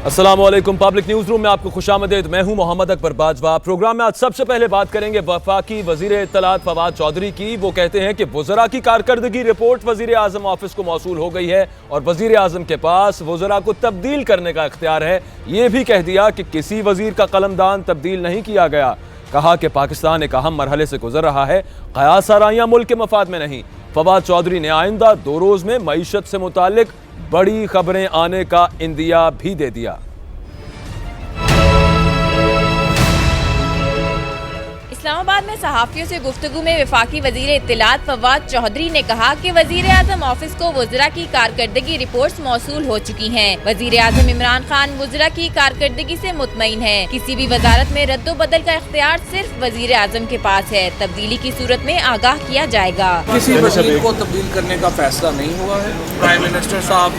अस्सलामुअलैकुम। Public news room में आपको खुशामदीद। मैं हूं मोहम्मद अकबर बाजवा। प्रोग्राम में आज सबसे पहले बात करेंगे वफाकी वजीर इत्तलात फवाद चौधरी की। वो कहते हैं कि वज़रा की कारकर्दगी रिपोर्ट वजीर आजम ऑफिस को मौसूल हो गई है और वजीर आजम के पास वज़रा को तब्दील करने का इख्तियार है। ये भी कह दिया कि किसी वजीर का कलमदान तब्दील नहीं किया गया। कहा कि पाकिस्तान एक अहम मरहले से गुजर रहा है, क़यास आराइयां मुल्क के मफाद में नहीं। फवाद चौधरी ने आइंदा 2 रोज़ में मईशत से मुतालिक बड़ी खबरें आने का इंदिया भी दे दिया। इस्लामाबाद में सहाफ़ियों से गुफ्तगू में वफाकी वजीर इत्तलात फवाद चौधरी ने कहा कि वजीर आजम ऑफिस को वज़रा की कारकर्दगी रिपोर्ट्स मौसूल हो चुकी हैं। वजीर आजम इमरान खान वज़रा की कारकर्दगी से मुतमईन है। किसी भी वजारत में रद्दो बदल का इख्तियार सिर्फ वजीर आजम के पास है। तब्दीली की सूरत में आगाह किया जाएगा। किसी वजीर को तब्दील करने का फैसला नहीं हुआ है। प्राइम मिनिस्टर साहब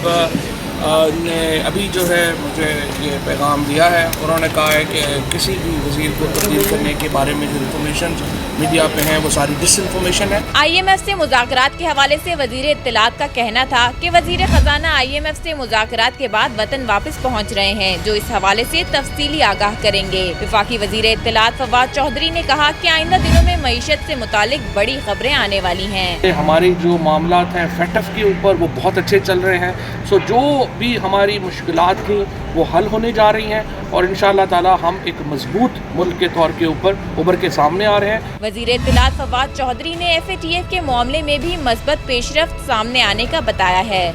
ने अभी जो है मुझे ये पैगाम दिया है। उन्होंने कहा है कि किसी भी वजीर को तब्दील करने के बारे में जो इन्फॉर्मेशन मीडिया पे है वो सारी डिसइंफॉर्मेशन है। IMF से मुज़ाकरात के हवाले से वजीर इत्तलात का कहना था कि वजीर खजाना IMF से मुज़ाकरात के बाद वतन वापस पहुँच रहे हैं, जो इस हवाले से तफसीली आगाह करेंगे। वफाकी वजीर इत्तलात फवाद चौधरी ने कहा कि आइंदा दिनों में मईशत से मुतालिक बड़ी खबरें आने वाली हैं। हमारी जो मामला हैं FATF के ऊपर वो बहुत अच्छे चल रहे हैं। सो जो भी हमारी मुश्किलात थी वो हल होने जा रही हैं और इंशाअल्लाह ताला हम एक मजबूत मुल्क के तौर के ऊपर उभर के सामने आ रहे हैं। वजीर इत्तलात फवाद चौधरी ने FATF के मामले में भी मस्बत पेशरफ्त सामने आने का बताया है।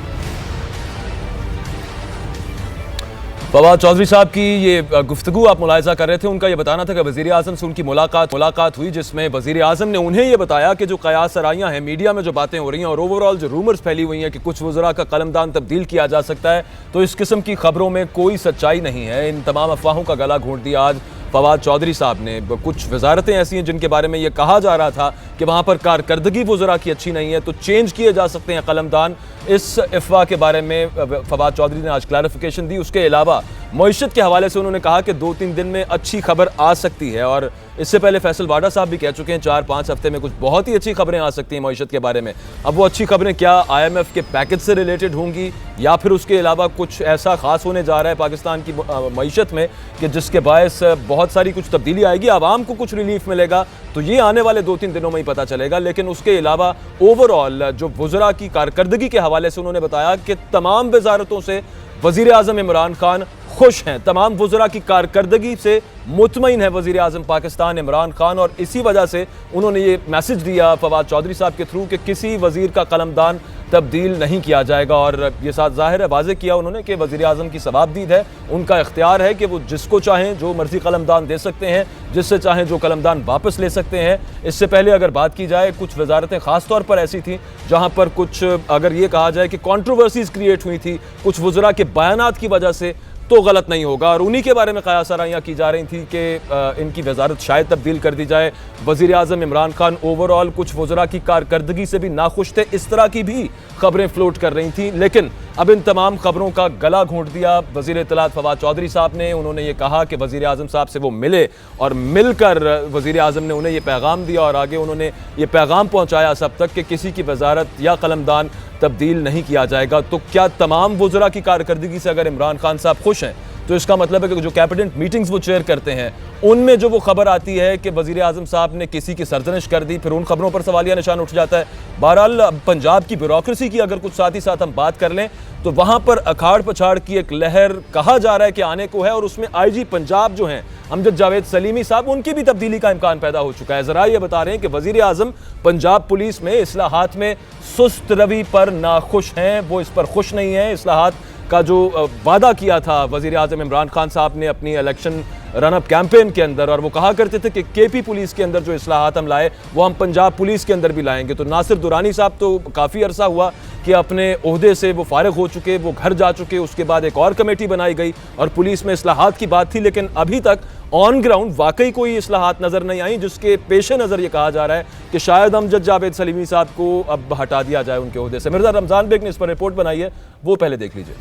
फवाद चौधरी साहब की ये गुफ्तगू आप मुलाहिजा कर रहे थे। उनका ये बताना था कि वज़ीर आज़म से उनकी मुलाकात हुई, जिसमें वज़ीर आज़म ने उन्हें ये बताया कि जो क़यास आराइयां हैं, मीडिया में जो बातें हो रही हैं और ओवरऑल जो रूमर्स फैली हुई हैं कि कुछ वज़रा का कलमदान तब्दील किया जा सकता है, तो इस किस्म की खबरों में कोई सच्चाई नहीं है। इन तमाम अफवाहों का गला घोंट दिया आज फवाद चौधरी साहब ने। कुछ वजारतें ऐसी हैं जिनके बारे में ये कहा जा रहा था कि वहाँ पर कारकर्दगी वज़रा की अच्छी नहीं है, तो चेंज किए जा सकते हैं कलमदान। इस अफवाह के बारे में फवाद चौधरी ने आज क्लैरिफिकेशन दी। उसके अलावा मईशत के हवाले से उन्होंने कहा कि 2-3 दिन में अच्छी खबर आ सकती है और इससे पहले फैसल वाडा साहब भी कह चुके हैं 4-5 हफ्ते में कुछ बहुत ही अच्छी खबरें आ सकती हैं मईशत के बारे में। अब वो अच्छी खबरें क्या IMF के पैकेज से रिलेटेड होंगी या फिर उसके अलावा कुछ ऐसा खास होने जा रहा है पाकिस्तान की मईशत में कि जिसके बायस बहुत सारी कुछ तब्दीली आएगी, आवाम को कुछ रिलीफ मिलेगा, तो ये आने वाले 2-3 दिनों में ही पता चलेगा। लेकिन उसके अलावा ओवरऑल जो वज़रा की कारकर्दगी के हवाले से उन्होंने बताया कि तमाम वजारतों से वज़ीर आज़म इमरान खान खुश हैं, तमाम वज़रा की कारकर्दगी से मुतमईन है वज़ीर आज़म पाकिस्तान इमरान खान। और इसी वजह से उन्होंने ये मैसेज दिया फवाद चौधरी साहब के थ्रू कि किसी वज़ीर का कलमदान तब्दील नहीं किया जाएगा। और ये साथ ज़ाहिर है, वाज़ेह किया उन्होंने कि वज़ीर आज़म की सवाबदीद है, उनका इख्तियार है कि वो जिसको चाहें जो मर्ज़ी कलमदान दे सकते हैं, जिससे चाहें जो कलमदान वापस ले सकते हैं। इससे पहले अगर बात की जाए, कुछ वजारतें ख़ास तौर पर ऐसी थी जहाँ पर कुछ अगर ये कहा जाए कि कॉन्ट्रोवर्सीज़ क्रिएट हुई थी कुछ वज़रा के बयानात की वजह से, तो गलत नहीं होगा। और उन्हीं के बारे में क़यास आराइयां की जा रही थी कि इनकी वजारत शायद तब्दील कर दी जाए। वज़ीर आज़म इमरान खान ओवरऑल कुछ वज़रा की कारकर्दगी से भी नाखुश थे, इस तरह की भी खबरें फ्लोट कर रही थी। लेकिन अब इन तमाम खबरों का गला घोंट दिया वज़ीर इत्तलात फवाद चौधरी साहब ने। उन्होंने ये कहा कि वज़ीर आज़म साहब से वो मिले और मिलकर वज़ीर आज़म ने उन्हें ये पैगाम दिया और आगे उन्होंने ये पैगाम पहुँचाया सब तक कि किसी की वजारत या कलमदान तब्दील नहीं किया जाएगा। तो क्या तमाम वज़रा की कारकर्दगी से अगर इमरान खान साहब खुश हैं, तो इसका मतलब है कि जो कैबिनेट मीटिंग्स वो चेयर करते हैं उनमें जो वो खबर आती है कि वज़ीर आज़म साहब ने किसी की सरजनिश कर दी, फिर उन खबरों पर सवालिया निशान उठ जाता है। बहरहाल पंजाब की ब्यूरोक्रेसी की अगर कुछ साथ ही साथ हम बात कर लें तो वहाँ पर अखाड़ पछाड़ की एक लहर कहा जा रहा है कि आने को है और उसमें IG पंजाब जो हैं अमजद जावेद सलीमी साहब, उनकी भी तब्दीली का इम्कान पैदा हो चुका है। ज़रा ये बता रहे हैं कि वज़ीर आज़म पंजाब पुलिस में इस्लाहात में सुस्त रवि पर नाखुश हैं, वो इस पर खुश नहीं है। इस्लाहात का जो वादा किया था वज़ीर आज़म इमरान खान साहब ने अपनी इलेक्शन रनअप कैंपेन के अंदर, और वो कहा करते थे कि KP पुलिस के अंदर जो इस्लाहात हम लाए वो हम पंजाब पुलिस के अंदर भी लाएंगे। तो नासिर दुरानी साहब तो काफ़ी अरसा हुआ कि अपने ओहदे से वो फारिग हो चुके, वो घर जा चुके। उसके बाद एक और कमेटी बनाई गई और पुलिस में इस्लाहात की बात थी, लेकिन अभी तक ऑन ग्राउंड वाकई कोई इस्लाहात नज़र नहीं आई, जिसके पेश नज़र ये कहा जा रहा है कि शायद अमजद जावेद सलीमी साहब को अब हटा दिया जाए उनके ओहदे से। मिर्ज़ा रमज़ान बेग ने इस पर रिपोर्ट बनाई है, वो पहले देख लीजिए।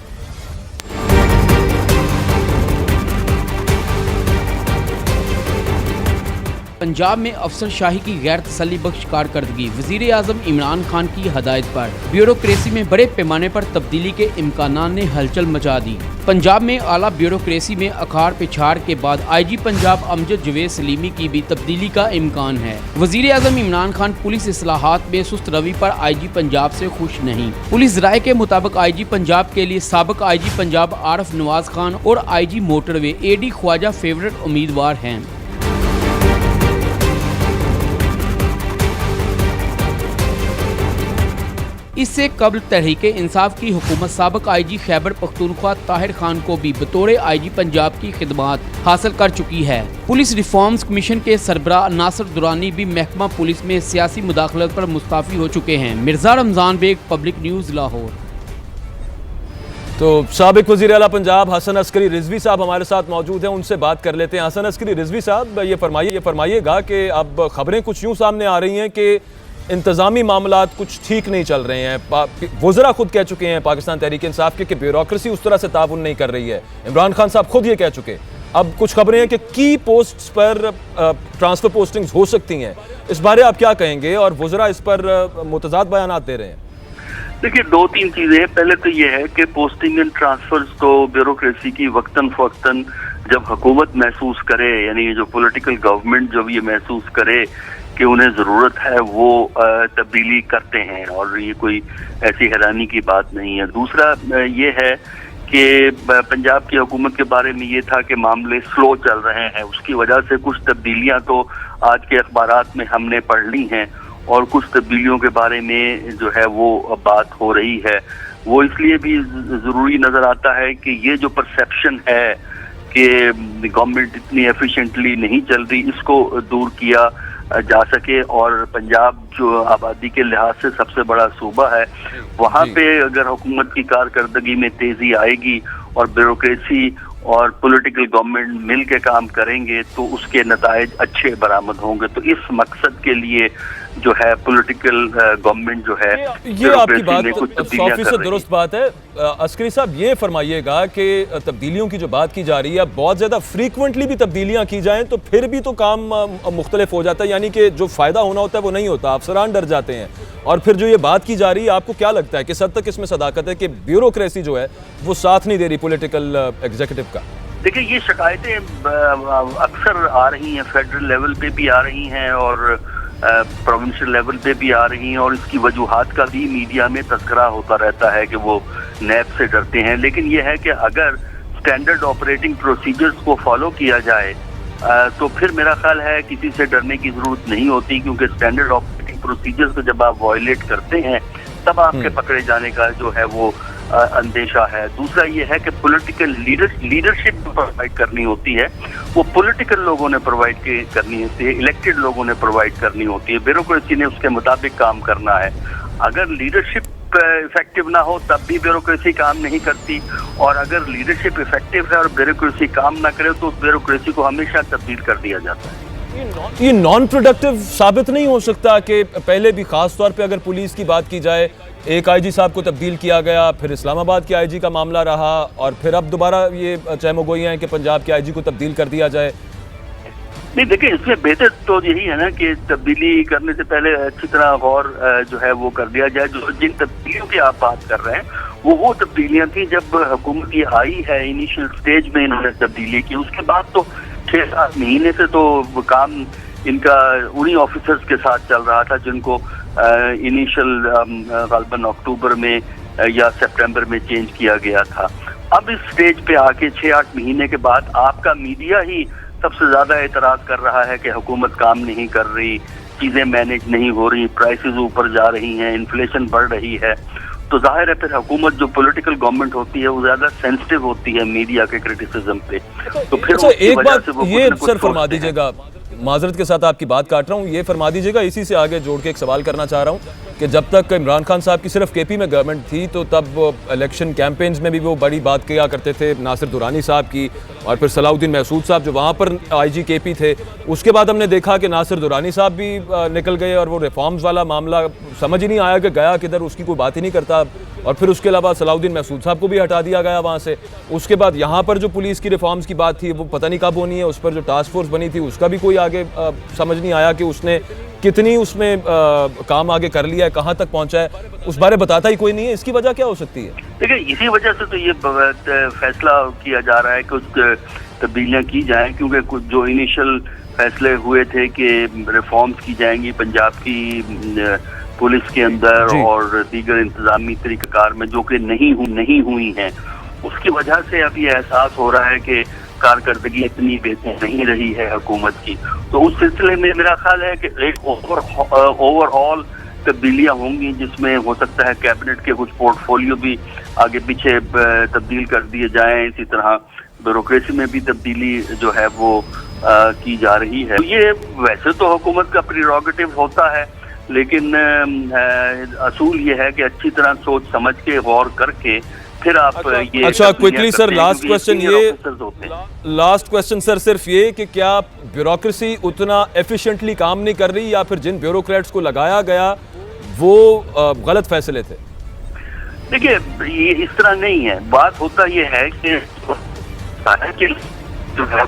पंजाब में अफसरशाही की गैर तसल्ली बख्श कारकर्दगी, वजीर आजम इमरान खान की हदायत पर ब्यूरोक्रेसी में बड़े पैमाने पर तब्दीली के इम्कानात ने हलचल मचा दी। पंजाब में आला ब्यूरोक्रेसी में अखाड़ पिछाड़ के बाद IG पंजाब अमजद जवेद सलीमी की भी तब्दीली का इम्कान है। वजीर आजम इमरान खान पुलिस इस्लाहात में सुस्त रवि पर IG पंजाब से खुश नहीं। पुलिस राय के मुताबिक IG पंजाब के लिए साबिक IG पंजाब आरिफ नवाज खान और IG motorway AD Khwaja favourite उम्मीदवार हैं। इससे कबल तहरीके इंसाफ की हुकूमत साबिक IG खैबर पख्तूनख्वा ताहिर खान को भी बतौर IG पंजाब की खिदमात हासिल कर चुकी है। पुलिस रिफॉर्म्स कमीशन के सरबराह नासिर दुरानी भी महकमा पुलिस में सियासी मुदाखलत पर मुस्तफ़ी हो चुके हैं। Mirza Ramzan Baig, public news, Lahore. तो साबिक वज़ीर आला पंजाब हसन अस्करी रिजवी साहब हमारे साथ मौजूद हैं, उनसे बात कर लेते हैं। हसन अस्करी रिजवी साहब, ये फरमाइएगा कि अब खबरें कुछ यूँ सामने आ रही हैं कि इंतज़ामी मामलात कुछ ठीक नहीं चल रहे हैं। वज़रा खुद कह चुके हैं पाकिस्तान तहरीक इंसाफ के कि ब्यूरोक्रेसी उस तरह से ताउन नहीं कर रही है। इमरान खान साहब खुद ये कह चुके। अब कुछ खबरें हैं कि की पोस्ट्स पर ट्रांसफ़र पोस्टिंग्स हो सकती हैं, इस बारे आप क्या कहेंगे? और वज़रा इस पर मुतज़ाद बयानात दे रहे हैं। देखिए, दो तीन चीजें हैं। पहले तो ये है कि पोस्टिंग एंड ट्रांसफर्स तो ब्यूरोक्रेसी की वक्तन फवक्तन जब हुकूमत महसूस करे, यानी जो पॉलिटिकल गवर्नमेंट जब ये महसूस करे कि उन्हें ज़रूरत है, वो तब्दीली करते हैं और ये कोई ऐसी हैरानी की बात नहीं है। दूसरा ये है कि पंजाब की हुकूमत के बारे में ये था कि मामले स्लो चल रहे हैं, उसकी वजह से कुछ तब्दीलियां तो आज के अखबारात में हमने पढ़ ली हैं और कुछ तब्दीलियों के बारे में जो है वो बात हो रही है। वो इसलिए भी ज़रूरी नज़र आता है कि ये जो परसेप्शन है कि गवर्नमेंट इतनी एफिशिएंटली नहीं चल रही, इसको दूर किया जा सके। और पंजाब जो आबादी के लिहाज से सबसे बड़ा सूबा है, वहाँ पे अगर हुकूमत की कारकर्दगी में तेजी आएगी और ब्यूरोक्रेसी और पॉलिटिकल गवर्नमेंट मिल के काम करेंगे तो उसके नताइज अच्छे बरामद होंगे। तो इस मकसद के लिए जो है पॉलिटिकल गवर्नमेंट जो है, ये आपकी बात 100% दुरुस्त बात है। अस्करी साहब, ये फरमाइएगा कि तब्दीलियों की जो बात की जा रही है, बहुत ज़्यादा फ्रीक्वेंटली भी तब्दीलियां की जाएं तो फिर भी तो काम मुख्तलिफ हो जाता है, यानी कि जो फ़ायदा होना होता है वो नहीं होता, अफसरान डर जाते हैं। और फिर जो ये बात की जा रही है, आपको क्या लगता है किस हद तक इसमें सदाकत है कि ब्यूरोक्रेसी जो है वो साथ नहीं दे रही पॉलिटिकल एग्जीक्यूटिव का? देखिए, ये शिकायतें अक्सर आ रही हैं, फेडरल लेवल पे भी आ रही हैं और प्रोविंशियल लेवल पे भी आ रही हैं और इसकी वजूहात का भी मीडिया में तज़किरा होता रहता है कि वो नैब से डरते हैं। लेकिन ये है कि अगर स्टैंडर्ड ऑपरेटिंग प्रोसीजर्स को फॉलो किया जाए तो फिर मेरा ख्याल है किसी से डरने की ज़रूरत नहीं होती, क्योंकि स्टैंडर्ड ऑपरेटिंग प्रोसीजर्स को जब आप वायलेट करते हैं तब आपके पकड़े जाने का जो है वो अंदेशा है। दूसरा ये है कि पॉलिटिकल लीडरशिप प्रोवाइड करनी होती है, वो पॉलिटिकल लोगों ने प्रोवाइड करनी होती है, इलेक्टेड लोगों ने प्रोवाइड करनी होती है। ब्यूरोक्रेसी ने उसके मुताबिक काम करना है। अगर लीडरशिप इफेक्टिव ना हो तब भी ब्यूरोक्रेसी काम नहीं करती, और अगर लीडरशिप इफेक्टिव है और ब्यूरोक्रेसी काम ना करे तो उस ब्यूरोक्रेसी को हमेशा तब्दील कर दिया जाता है। ये नॉन प्रोडक्टिव साबित नहीं हो सकता कि पहले भी खास तौर पे अगर पुलिस की बात की जाए, एक IG साहब को तब्दील किया गया, फिर इस्लामाबाद के IG का मामला रहा और फिर अब दोबारा ये चहमगोइयाँ हैं कि पंजाब के IG को तब्दील कर दिया जाए। नहीं, देखिए, इसमें बेहतर तो यही है ना कि तब्दीली करने से पहले अच्छी तरह गौर जो है वो कर दिया जाए। जो जिन तब्दीलियों की आप बात कर रहे हैं वो तब्दीलियां थी जब हुकूमत ये आई है, इनिशियल स्टेज में इन्होंने तब्दीली की। उसके बाद तो 6-7 महीने से तो काम इनका उन्हीं ऑफिसर्स के साथ चल रहा था जिनको इनिशियल ग़ालिबन अक्टूबर में या सितंबर में चेंज किया गया था। अब इस स्टेज पे आके 6-8 महीने के बाद आपका मीडिया ही सबसे ज्यादा एतराज कर रहा है कि हुकूमत काम नहीं कर रही, चीजें मैनेज नहीं हो रही, प्राइसेस ऊपर जा रही हैं, इन्फ्लेशन बढ़ रही है। तो जाहिर है फिर हुकूमत जो पॉलिटिकल गवर्नमेंट होती है वो ज्यादा सेंसिटिव होती है मीडिया के क्रिटिसिज्म पे। तो फिर अच्छा, एक बात ये सर फरमा दीजिएगा, माजरत के साथ आपकी बात काट रहा हूँ, ये फरमा दीजिएगा, इसी से आगे जोड़ के एक सवाल करना चाह रहा हूँ कि जब तक इमरान खान साहब की सिर्फ केपी में गवर्नमेंट थी तो तब इलेक्शन कैंपेन्स में भी वो बड़ी बात किया करते थे नासिर दुरानी साहब की, और फिर सलाउद्दीन महसूद साहब जो वहाँ पर आईजी केपी थे। उसके बाद हमने देखा कि नासिर दुरानी साहब भी निकल गए और वो रिफॉर्म्स वाला मामला समझ ही नहीं आया कि गया किधर, उसकी कोई बात ही नहीं करता। और फिर उसके अलावा सलाउद्दीन महसूद साहब को भी हटा दिया गया वहाँ से। उसके बाद यहाँ पर जो पुलिस की रिफॉर्म्स की बात थी वो पता नहीं कब होनी है, उस पर जो टास्क फोर्स बनी थी उसका भी कोई आगे समझ नहीं आया कि उसने कितनी उसमें काम आगे कर लिया है, कहाँ तक पहुँचा है, उस बारे बताता ही कोई नहीं है। इसकी वजह क्या हो सकती है? देखिए, इसी वजह से तो ये फैसला किया जा रहा है कि कुछ तब्दीलियाँ की जाएं, क्योंकि कुछ जो इनिशियल फैसले हुए थे कि रिफॉर्म्स की जाएंगी पंजाब की पुलिस के अंदर और दीगर इंतजामी तरीक़ाकार में, जो कि नहीं हुई हैं, उसकी वजह से अब ये एहसास हो रहा है कि कारकर्दगी इतनी बेहतर नहीं रही है हुकूमत की। तो उस सिलसिले में मेरा ख्याल है कि एक ओवरऑल तब्दीलियाँ होंगी, जिसमें हो सकता है कैबिनेट के कुछ पोर्टफोलियो भी आगे पीछे तब्दील कर दिए जाएं। इसी तरह ब्यूरोक्रेसी में भी तब्दीली जो है वो की जा रही है। ये वैसे तो हुकूमत का प्रीरोगेटिव होता है, लेकिन असूल ये है कि अच्छी तरह सोच समझ के गौर करके फिर आप ये अच्छा quickly sir, last question sir, सिर्फ ये कि क्या ब्यूरोक्रेसी उतना एफिशिएंटली काम नहीं कर रही, या फिर जिन ब्यूरोक्रेट्स को लगाया गया वो गलत फैसले थे? देखिए, ये इस तरह नहीं है। बात होता ये है कि जो है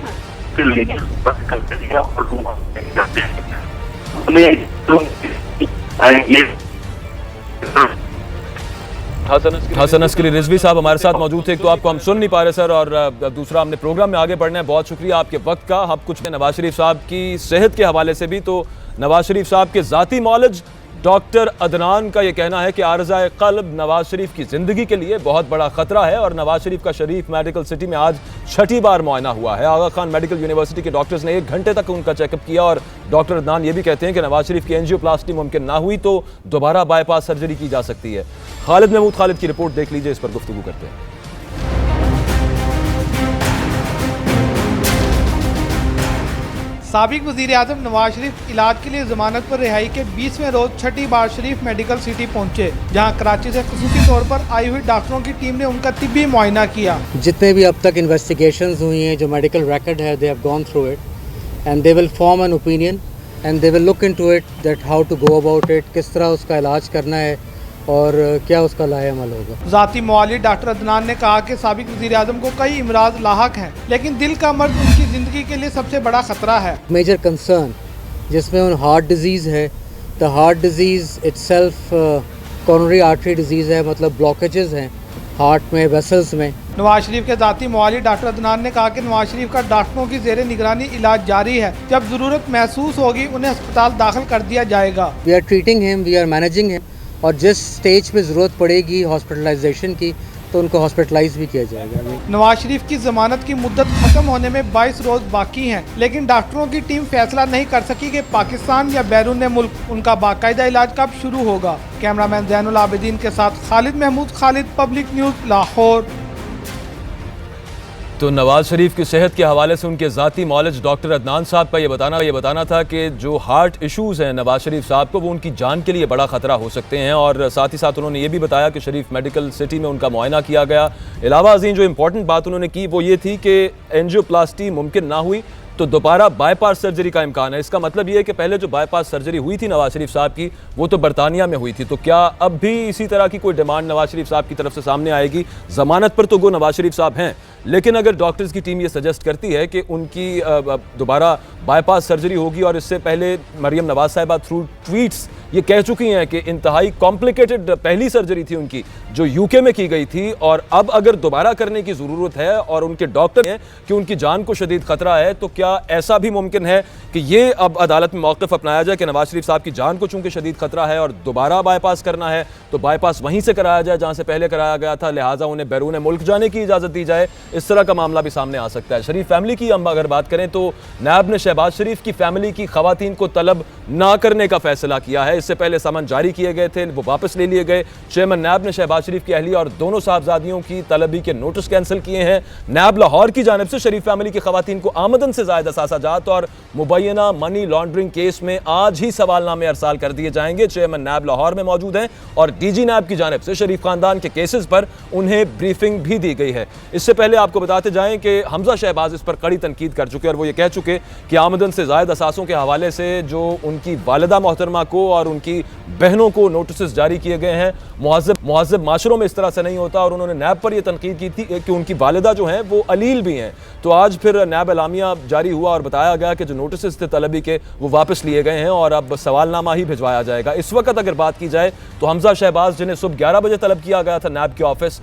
हसन अस्करी रिजवी साहब हमारे साथ मौजूद थे। एक तो आपको हम सुन नहीं पा रहे सर, और दूसरा हमने प्रोग्राम में आगे बढ़ना है। बहुत शुक्रिया आपके वक्त का। हम कुछ नवाज शरीफ साहब की सेहत के हवाले से भी, तो नवाज शरीफ साहब के ज़ाती मौलज डॉक्टर अदनान का ये कहना है कि आर्ज़ाए क़ल्ब नवाज शरीफ की ज़िंदगी के लिए बहुत बड़ा ख़तरा है, और नवाज शरीफ का शरीफ मेडिकल सिटी में आज 6ठी बार मुआयना हुआ है। आगा खान मेडिकल यूनिवर्सिटी के डॉक्टर्स ने 1 घंटे तक उनका चेकअप किया, और डॉक्टर अदनान ये भी कहते हैं कि नवाज शरीफ की एंजियोप्लास्टी मुमकिन ना हुई तो दोबारा बाईपास सर्जरी की जा सकती है। खालिद महमूद खालिद की रिपोर्ट देख लीजिए, इस पर गुफ्तगू करते हैं। साबिक वज़ीर-ए-आज़म नवाज शरीफ इलाज के लिए जमानत पर रिहाई के 20वें रोज 6ठी बार शरीफ मेडिकल सिटी पहुंचे, जहां कराची से खुसूसी तौर पर आई हुई डॉक्टरों की टीम ने उनका तिब्बी मुआयना किया। जितने भी अब तक इन्वेस्टिगेशंस हुई हैं, जो मेडिकल रिकॉर्ड है, they have gone through it and they will form an opinion and they will look into it that how to go about it, किस तरह उसका इलाज करना है और क्या उसका लाएअमल होगा। ज़ाती मुआलिज डॉक्टर अदनान ने कहा कि साबिक वज़ीर-ए-आज़म को कई इमराज लाहक हैं, लेकिन दिल का मर्ज उनकी ज़िंदगी के लिए सबसे बड़ा ख़तरा है। मेजर कंसर्न जिसमें उन हार्ट डिजीज़ है, the heart disease itself coronary artery disease है, मतलब ब्लॉकेजेस हैं हार्ट में, वेसल्स में। नवाज शरीफ के ज़ाती मुआलिज डॉक्टर अदनान ने कहा कि नवाज शरीफ का डॉक्टरों की ज़ेरे निगरानी इलाज जारी है, जब ज़रूरत महसूस होगी उन्हें अस्पताल दाखिल कर दिया जाएगा। We are treating him, we are managing him, और जिस स्टेज पे ज़रूरत पड़ेगी हॉस्पिटलाइजेशन की तो उनको हॉस्पिटलाइज भी किया जाएगा। नवाज शरीफ की जमानत की मुद्दत खत्म होने में 22 रोज बाकी हैं, लेकिन डॉक्टरों की टीम फैसला नहीं कर सकी कि पाकिस्तान या बैरून मुल्क उनका बाकायदा इलाज कब शुरू होगा। कैमरामैन ज़ैनुल आबिदीन के साथ खालिद महमूद खालिद, पब्लिक न्यूज़, लाहौर। तो नवाज शरीफ की सेहत के हवाले से उनके ज़ाती मौलज डॉक्टर अदनान साहब का ये बताना था कि जो हार्ट इश्यूज़ हैं नवाज शरीफ साहब को, वो उनकी जान के लिए बड़ा ख़तरा हो सकते हैं। और साथ ही साथ उन्होंने ये भी बताया कि शरीफ मेडिकल सिटी में उनका मुआयना किया गया। अलावा अज़ीम जो इंपॉर्टेंट बात उन्होंने की वो ये थी कि एंजियोप्लास्टी मुमकिन ना हुई तो दोबारा बाईपास सर्जरी का इम्कान है। इसका मतलब ये है कि पहले जो बाईपास सर्जरी हुई थी नवाज शरीफ साहब की, वो तो बरतानिया में हुई थी। तो क्या अब भी इसी तरह की कोई डिमांड नवाज शरीफ साहब की तरफ से सामने आएगी? ज़मानत पर तो वो नवाज शरीफ साहब हैं, लेकिन अगर डॉक्टर्स की टीम ये सजेस्ट करती है कि उनकी दोबारा बाईपास सर्जरी होगी, और इससे पहले मरियम नवाज साहिबा थ्रू ट्वीट्स ये कह चुकी हैं कि इंतहाई कॉम्प्लिकेटेड पहली सर्जरी थी उनकी जो यूके में की गई थी, और अब अगर दोबारा करने की ज़रूरत है और उनके डॉक्टर हैं कि उनकी जान को शदीद ख़तरा है, तो क्या ऐसा भी मुमकिन है कि ये अब अदालत में मौक़िफ़ अपनाया जाए कि नवाज शरीफ साहब की जान को चूँकि शदीद ख़तरा है और दोबारा बाईपास करना है तो बाईपास वहीं से कराया जाए जहाँ से पहले कराया गया था, लिहाजा उन्हें बैरून मुल्क जाने की इजाज़त दी जाए। इस तरह का मामला भी सामने आ सकता है। शरीफ फैमिली की हम अगर बात करें तो नायब ने शहबाज शरीफ की फैमिली की ख़वातीन को तलब ना करने का फ़ैसला किया है। है। इससे पहले समन जारी किए गए थे, वो वापस ले लिए गए। चेयरमैन नैब ने शहबाज शरीफ की अहलिया और दोनों साहबजादियों की तलबी के नोटिस कैंसिल किए हैं। नैब लाहौर की जानिब से शरीफ फैमिली की खवातीन को आमदन से ज़ायद असासाजात और मुबैना मनी लॉन्ड्रिंग केस में आज ही सवालनामे अरसाल कर दिए जाएंगे। चेयरमैन नैब लाहौर में मौजूद हैं और डीजी नैब की जानिब से शरीफ खानदान के केसेस पर उन्हें ब्रीफिंग भी दी गई है। इससे पहले आपको बताते जाएं कि हमजा शहबाज इस पर कड़ी तनकीद कर चुके और वो ये कह चुके कि आमदन से ज़ायद असासों के हवाले से जो उनकी वालिदा मोहतरमा को और उनकी बहनों को नोटिस जारी किए गए हैं, मुहज़्ज़ब माशरों में इस तरह से नहीं होता। और उन्होंने नैब पर यह तनकीद की थी कि उनकी वालिदा जो हैं वो अलील भी हैं। तो आज फिर नैब एलामिया जारी हुआ और बताया गया कि जो नोटिस थे तलबी के वो वापस लिए गए हैं और अब सवालनामा ही भिजवाया जाएगा। इस वक्त अगर बात की जाए तो हमजा शहबाज, जिन्हें सुबह 11 बजे तलब किया गया था नैब के ऑफिस,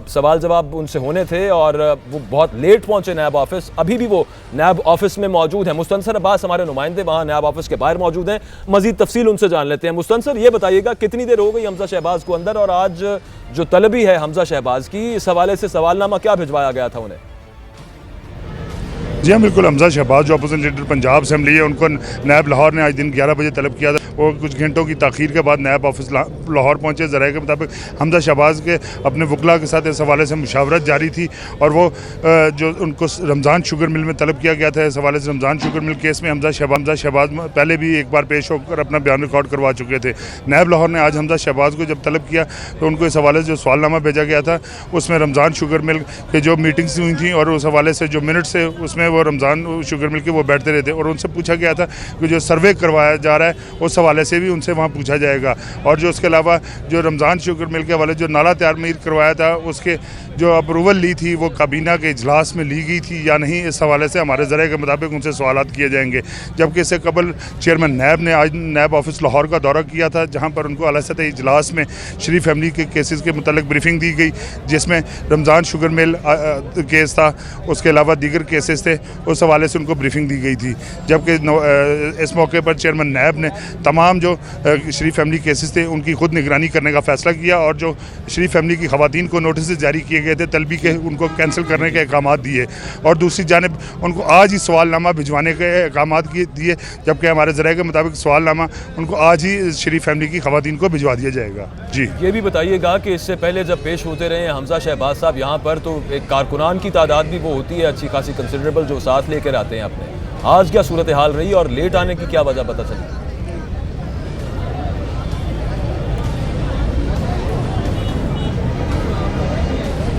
सवाल जवाब उनसे होने थे और वो बहुत लेट पहुंचे नैब ऑफिस। अभी भी वो नैब ऑफिस में मौजूद हैं। मुस्तनसर अब्बास हमारे नुमाइंदे वहाँ नैब ऑफिस के बाहर मौजूद हैं। मजीद तफसील उनसे जान लेते हैं। मुस्तनसर, ये बताइएगा कितनी देर हो गई हमजा शहबाज को अंदर, और आज जो तलबी है हमजा शहबाज की, इस हवाले से सवालनामा क्या भिजवाया गया था उन्हें? जी हाँ, बिल्कुल। हमजा शहबाज जो अपोजिशन लीडर पंजाब असेंबली है, उनको नैब लाहौर ने आज दिन 11 बजे तलब किया था। वो कुछ घंटों की ताख़ीर के बाद नैब ऑफिस लाहौर पहुँचे। ज़राए के मुताबिक हमजा शहबाज के अपने वकला के साथ इस हवाले से मुशावरत जारी थी और वो जो उनको रमज़ान शुगर मिल में तलब किया गया था, इस हवाले से रमज़ान शुगर मिल केस में हमजा शहबाज पहले भी एक बार पेश होकर अपना बयान रिकॉर्ड करवा चुके थे। नैब लाहौर ने आज हमजा शहबाज को जब तलब किया तो उनको इस हवाले से जो सवालनामा भेजा गया था उसमें रमज़ान शुगर मिल के जो मीटिंग्स हुई थी और उस हवाले से जो मिनट्स है उसमें वो रमज़ान शुगर मिल के वो बैठते रहते और उनसे पूछा गया था कि जो सर्वे करवाया जा रहा है उस हवाले से भी उनसे वहाँ पूछा जाएगा। और जो उसके अलावा जो रमज़ान शुगर मिल के हवाले जो नाला तमीर करवाया था उसके जो अप्रूवल ली थी वो काबीना के इजलास में ली गई थी या नहीं, इस हवाले से हमारे ज़राए के मुताबिक उनसे सवालात किए जाएंगे। जबकि इससे कबल चेयरमैन नैब ने आज नैब ऑफिस लाहौर का दौरा किया था, जहाँ पर उनको अला सतह इजलास में शरीफ फैमिली के केसेस के मुतालिक ब्रीफिंग दी गई, जिसमें रमज़ान शुगर मिल केस था, उसके अलावा दीगर केसेस थे, उस हवाले से उनको ब्रीफिंग दी गई थी। जबकि इस मौके पर चेयरमैन नैब ने तमाम जो शरीफ फैमिली केसेस थे उनकी खुद निगरानी करने का फ़ैसला किया और जो शरीफ फैमिली की ख़वातीन को नोटिस जारी किए गए थे तलबी के, उनको कैंसिल करने के अहकाम दिए और दूसरी जानिब उनको आज ही सवालनामा भिजवाने के अहकाम दिए। जबकि हमारे ज़राए के मुताबिक सवालनामा उनको आज ही शरीफ फैमिली की ख़वातीन को भिजवा दिया जाएगा। जी, ये भी बताइएगा कि इससे पहले जब पेश होते रहे हमजा शहबाज साहब यहाँ पर, तो एक कारकुनान की तादाद भी वो होती है अच्छी खासी कंसिडरेबल, जो साथ लेकर आते हैं अपने। आज क्या सूरत हाल रही और लेट आने की क्या वजह पता चली?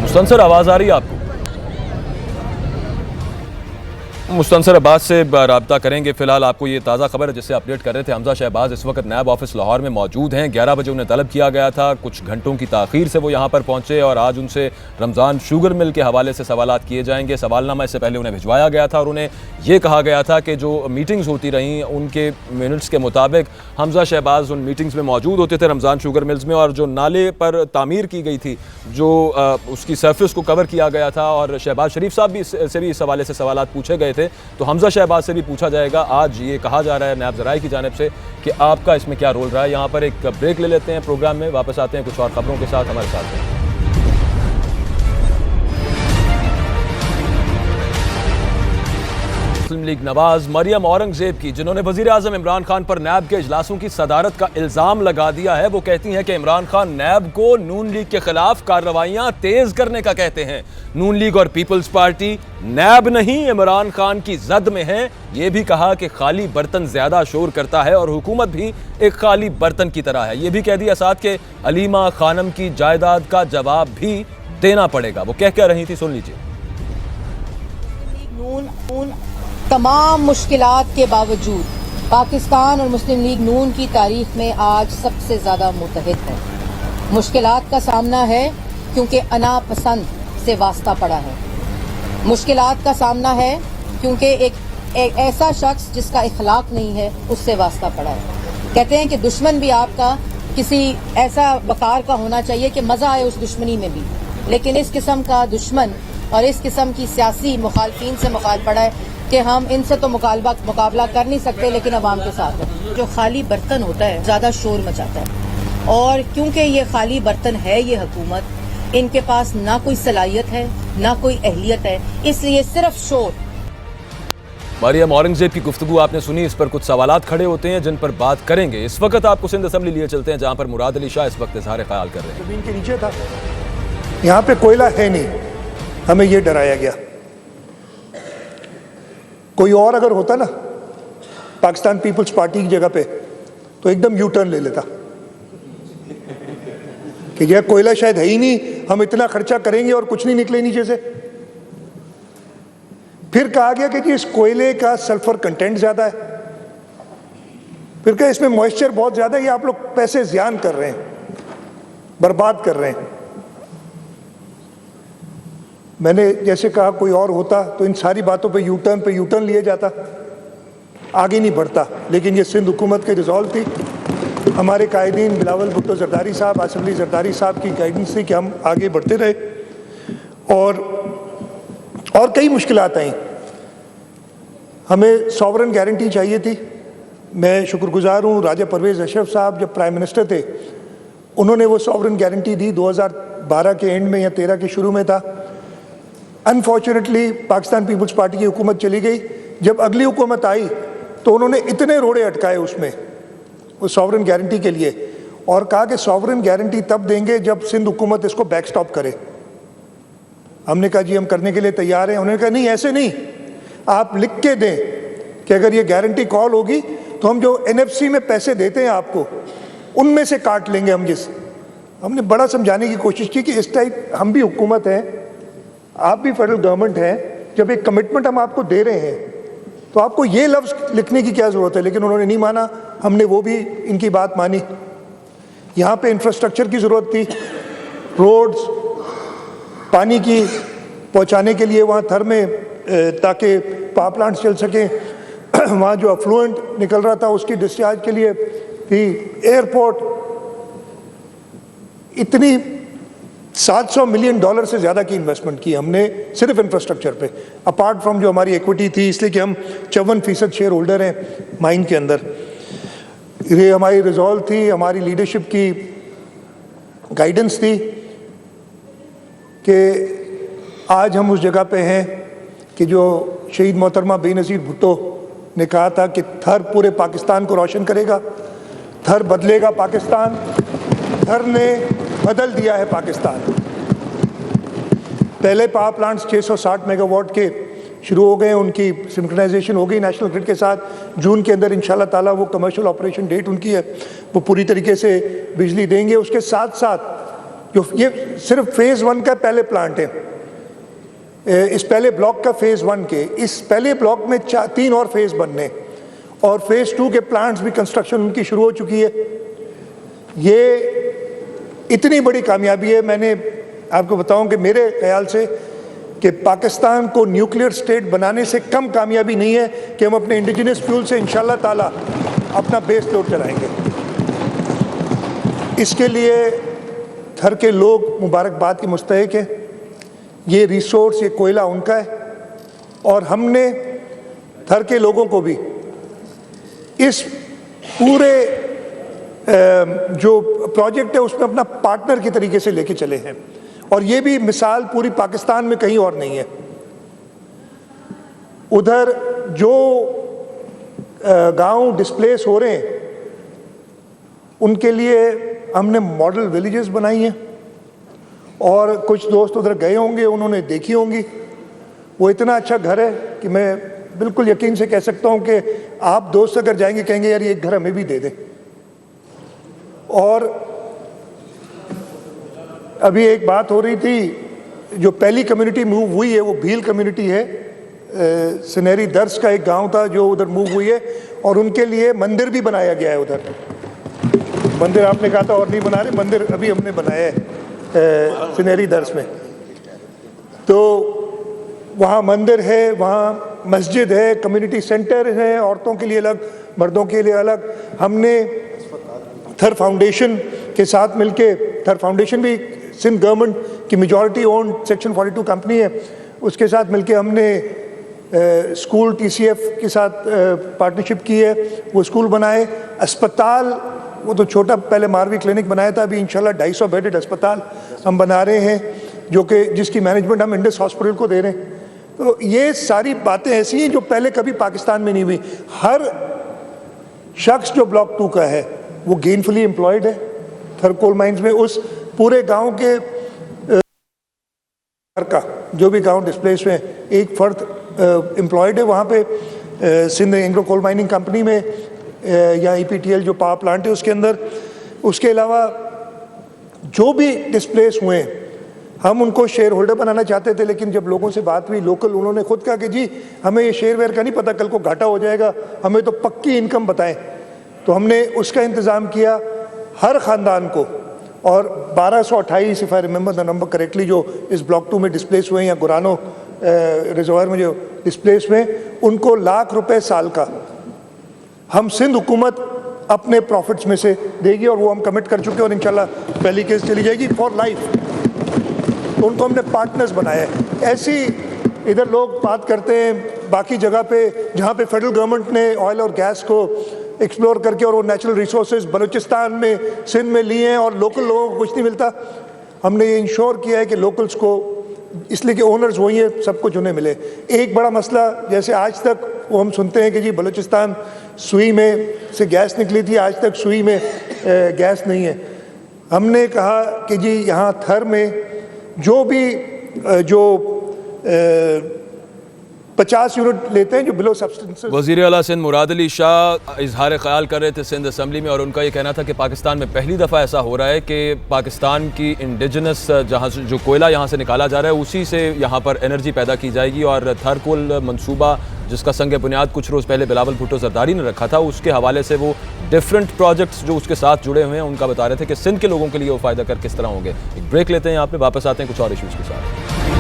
मुस्तनसर, आवाज़ आ रही है आपको? मुस्तनसर अब्बास से रब्ता करेंगे। फिलहाल आपको ये ताज़ा खबर है जिससे अपडेट कर रहे थे। हमजा शहबाज इस वक्त नैब ऑफिस लाहौर में मौजूद हैं। 11 बजे उन्हें तलब किया गया था, कुछ घंटों की ताख़ीर से वो यहाँ पर पहुँचे और आज उनसे रमज़ान शुगर मिल के हवाले से सवालात किए जाएंगे। सवालनामा इससे पहले उन्हें भिजवाया गया था और उन्हें ये कहा गया था कि जो मीटिंग्स होती रहीं उनके मिनट्स के मुताबिक हमजा शहबाज उन मीटिंग्स में मौजूद होते थे रमज़ान शुगर मिल्स में, और जो नाले पर तामीर की गई थी, जो उसकी सर्फिस को कवर किया गया था, और शहबाज शरीफ साहब भी से भी इस हवाले से सवालात पूछे गए थे। तो हमजा शहबाज से भी पूछा जाएगा। आज ये कहा जा रहा है नैब ज़राए की जानिब से कि आपका इसमें क्या रोल रहा है। यहाँ पर एक ब्रेक ले लेते हैं प्रोग्राम में, वापस आते हैं कुछ और खबरों के साथ। हमारे साथ हैं मुस्लिम लीग नवाज मरियम औरंगजेब की, जिन्होंने वज़ीर आज़म इमरान खान पर नैब के इजलासों की सदारत का इल्ज़ाम लगा दिया है। वो कहती हैं कि इमरान खान नैब को नून लीग के खिलाफ कार्रवाइयाँ तेज़ करने का कहते हैं। नून लीग और पीपल्स पार्टी नैब नहीं इमरान खान की जद में है। ये भी कहा कि खाली बर्तन ज़्यादा शोर करता है और हुकूमत भी एक खाली बर्तन की तरह है। ये भी कह दिया साथ के अलीमा खानम की जायदाद का जवाब भी देना पड़ेगा। वो क्या रही थी, सुन लीजिए। तमाम मुश्किलात के बावजूद पाकिस्तान और मुस्लिम लीग नून की तारीख में आज सबसे ज़्यादा मुत्तहिद है। मुश्किलात का सामना है क्योंकि अना पसंद से वास्ता पड़ा है। मुश्किलात का सामना है क्योंकि एक ऐसा शख्स जिसका इखलाक नहीं है उससे वास्ता पड़ा है। कहते हैं कि दुश्मन भी आपका किसी ऐसा वकार का होना चाहिए कि मज़ा आए उस दुश्मनी में भी, लेकिन इस किस्म का दुश्मन और इस किस्म की सियासी मुखालफीन से मुखाल पड़ा है कि हम इनसे तो मुकाबला कर नहीं सकते, लेकिन अवाम के साथ है। जो खाली बर्तन होता है ज़्यादा शोर मचाता है, और क्योंकि ये खाली बर्तन है ये हुकूमत, इनके पास ना कोई सलाहियत है ना कोई अहलियत है, इसलिए सिर्फ शोर। मरियम औरंगजेब की गुफ्तगू आपने सुनी, इस पर कुछ सवालात खड़े होते हैं जिन पर बात करेंगे। इस वक्त आपको सिंध असेंबली लिए चलते हैं जहां पर मुराद अली शाह इस वक्त इज़हार ख्याल कर रहे हैं। जमीन के नीचे था, यहाँ पे कोयला है नहीं, हमें ये डराया गया। कोई और अगर होता ना पाकिस्तान पीपल्स पार्टी की जगह पे तो एकदम यू टर्न ले लेता कि यह कोयला शायद है ही नहीं, हम इतना खर्चा करेंगे और कुछ नहीं निकले नीचे से। फिर कहा गया कि इस कोयले का सल्फर कंटेंट ज्यादा है, फिर कहा इसमें मॉइस्चर बहुत ज्यादा है, ये आप लोग पैसे ज़ियान कर रहे हैं, बर्बाद कर रहे हैं। मैंने जैसे कहा कोई और होता तो इन सारी बातों पे यू टर्न लिया जाता, आगे नहीं बढ़ता। लेकिन ये सिंध हुकूमत की रिजॉल्व थी, हमारे कायदीन बिलावल भुट्टो जरदारी साहब, आसिफ अली जरदारी साहब की गाइडेंस थी कि हम आगे बढ़ते रहे। और कई मुश्किलात आई, हमें सॉवरन गारंटी चाहिए थी। मैं शुक्रगुजार हूँ राजा परवेज़ अशरफ साहब जब प्राइम मिनिस्टर थे, उन्होंने वो सॉवरन गारंटी दी, 2012 के एंड में या 13 के शुरू में था। अनफॉर्चुनेटली पाकिस्तान पीपल्स पार्टी की हुकूमत चली गई। जब अगली हुकूमत आई तो उन्होंने इतने रोड़े अटकाए उसमें वो सॉवरन गारंटी के लिए, और कहा कि सॉवरन गारंटी तब देंगे जब सिंध हुकूमत इसको बैकस्टॉप करे। हमने कहा जी हम करने के लिए तैयार हैं। उन्होंने कहा नहीं, ऐसे नहीं, आप लिख के दें कि अगर ये गारंटी कॉल होगी तो हम जो NFC में पैसे देते हैं आपको उनमें से काट लेंगे हम। हमने बड़ा समझाने की कोशिश की कि इस टाइप हम भी हुकूमत हैं, आप भी फेडरल गवर्नमेंट हैं, जब एक कमिटमेंट हम आपको दे रहे हैं तो आपको ये लफ्ज़ लिखने की क्या ज़रूरत है। लेकिन उन्होंने नहीं माना, हमने वो भी इनकी बात मानी। यहाँ पे इंफ्रास्ट्रक्चर की ज़रूरत थी, रोड्स, पानी की पहुँचाने के लिए वहाँ थर में, ताकि पावर प्लांट्स चल सकें, वहाँ जो अफ्लुएंट निकल रहा था उसकी डिस्चार्ज के लिए थी, एयरपोर्ट। इतनी $700 मिलियन से ज़्यादा की इन्वेस्टमेंट की हमने सिर्फ इंफ्रास्ट्रक्चर पे, अपार्ट फ्रॉम जो हमारी इक्विटी थी, इसलिए कि हम 54% शेयर होल्डर हैं माइन के अंदर। ये हमारी रिजॉल्व थी, हमारी लीडरशिप की गाइडेंस थी कि आज हम उस जगह पे हैं कि जो शहीद मोहतरमा बेनज़ीर भुट्टो ने कहा था कि थर पूरे पाकिस्तान को रोशन करेगा, थर बदलेगा पाकिस्तान, थर ने बदल दिया है पाकिस्तान। पहले पावर प्लांट्स 660 मेगावाट के शुरू हो गए, उनकी सिंक्रोनाइजेशन हो गई नेशनल ग्रिड के साथ। जून के अंदर इंशाल्लाह ताला वो कमर्शियल ऑपरेशन डेट उनकी है, वो पूरी तरीके से बिजली देंगे। उसके साथ साथ जो ये सिर्फ फेज़ 1 का पहले प्लांट है, इस पहले ब्लॉक का फेज़ 1 के, इस पहले ब्लॉक में 3 और फेज़ बनने, और फेज़ 2 के प्लांट्स भी कंस्ट्रक्शन उनकी शुरू हो चुकी है। ये इतनी बड़ी कामयाबी है। मैंने आपको बताऊं कि मेरे ख्याल से कि पाकिस्तान को न्यूक्लियर स्टेट बनाने से कम कामयाबी नहीं है कि हम अपने इंडिजिनस फ्यूल से इंशाल्लाह ताला अपना बेस लोड चलाएंगे। इसके लिए थर के लोग मुबारकबाद के मुस्तहिक हैं। ये रिसोर्स, ये कोयला उनका है, और हमने थर के लोगों को भी इस पूरे जो प्रोजेक्ट है उसमें अपना पार्टनर के तरीके से लेके चले हैं, और ये भी मिसाल पूरी पाकिस्तान में कहीं और नहीं है। उधर जो गांव डिस्प्लेस हो रहे हैं उनके लिए हमने मॉडल विलेजेस बनाई हैं, और कुछ दोस्त उधर गए होंगे, उन्होंने देखी होंगी। वो इतना अच्छा घर है कि मैं बिल्कुल यकीन से कह सकता हूं कि आप दोस्त अगर जाएंगे कहेंगे यार ये एक घर हमें भी दे दें। और अभी एक बात हो रही थी, जो पहली कम्युनिटी मूव हुई है वो भील कम्युनिटी है, सुनहरी दर्स का एक गांव था जो उधर मूव हुई है, और उनके लिए मंदिर भी बनाया गया है। उधर मंदिर आपने कहा था और नहीं बना रहे, मंदिर अभी हमने बनाया है सुनहरी दर्स में। तो वहाँ मंदिर है, वहाँ मस्जिद है, कम्युनिटी सेंटर है, औरतों के लिए अलग, मर्दों के लिए अलग। हमने थर फाउंडेशन के साथ मिलके, थर फाउंडेशन भी सिंध गवर्नमेंट की मेजॉरिटी ओन्ड सेक्शन 42 कंपनी है, उसके साथ मिलके हमने स्कूल TCF के साथ पार्टनरशिप की है, वो स्कूल बनाए। अस्पताल, वो तो छोटा पहले मारवी क्लिनिक बनाया था, अभी इंशाल्लाह 250 बेडेड अस्पताल हम बना रहे हैं, जो कि जिसकी मैनेजमेंट हम इंडस हॉस्पिटल को दे रहे हैं। तो ये सारी बातें ऐसी हैं जो पहले कभी पाकिस्तान में नहीं हुई। हर शख्स जो ब्लॉक 2 का है वो गेनफुली एम्प्लॉयड है थर कोल माइंस में। उस पूरे गांव के का जो भी गांव डिस्प्लेस में एक फर्द एम्प्लॉयड है वहाँ पे Sindh Anglo Coal Mining Company में या EPTL जो पावर प्लांट है उसके अंदर। उसके अलावा जो भी डिस्प्लेस हुए हैं हम उनको शेयर होल्डर बनाना चाहते थे, लेकिन जब लोगों से बात हुई लोकल, उन्होंने खुद कहा कि जी हमें ये शेयर वेयर का नहीं पता, कल को घाटा हो जाएगा, हमें तो पक्की इनकम बताएं। तो हमने उसका इंतज़ाम किया हर ख़ानदान को, और 1228 if I remember the number correctly जो इस ब्लॉक 2 में डिस्प्लेस हुए हैं या गुरानो रिजर्वायर में जो डिस्प्लेस हुए हैं, उनको लाख रुपए साल का हम सिंध हुकूमत अपने प्रॉफिट्स में से देगी, और वो हम कमिट कर चुके हैं, और इंशाल्लाह पहली केस चली जाएगी फॉर लाइफ। तो उनको हमने पार्टनर्स बनाया है। ऐसी इधर लोग बात करते हैं बाकी जगह पे जहाँ पे फेडरल गवर्नमेंट ने ऑयल और गैस को एक्सप्लोर करके और वो नेचुरल रिसोर्सेज बलूचिस्तान में, सिंध में लिए हैं और लोकल लोगों को कुछ नहीं मिलता। हमने ये इंश्योर किया है कि लोकल्स को, इसलिए कि ओनर्स वही हैं, सब कुछ उन्हें मिले। एक बड़ा मसला जैसे आज तक वो हम सुनते हैं कि जी बलूचिस्तान सुई में से गैस निकली थी, आज तक सुई में गैस नहीं है। हमने कहा कि जी यहाँ थर में जो भी 50 यूनिट लेते हैं जो बिलो सब्सटेंसेस। वज़ीर आला सिंध मुराद अली शाह इजहार ख्याल कर रहे थे सिंध असम्बली में, और उनका ये कहना था कि पाकिस्तान में पहली दफ़ा ऐसा हो रहा है कि पाकिस्तान की इंडिजिनस जहाँ से जो कोयला यहाँ से निकाला जा रहा है उसी से यहाँ पर एनर्जी पैदा की जाएगी। और थर कोल मंसूबा जिसका संग बुनियाद कुछ रोज़ पहले बिलावल भुट्टो जरदारी ने रखा था, उसके हवाले से वो डिफरेंट प्रोजेक्ट्स जो उसके साथ जुड़े हुए हैं उनका बता रहे थे कि सिंध के लोगों के लिए वो फ़ायदा कर किस तरह होंगे। एक ब्रेक लेते हैं, यहाँ पे वापस आते हैं कुछ और इशूज़ के साथ।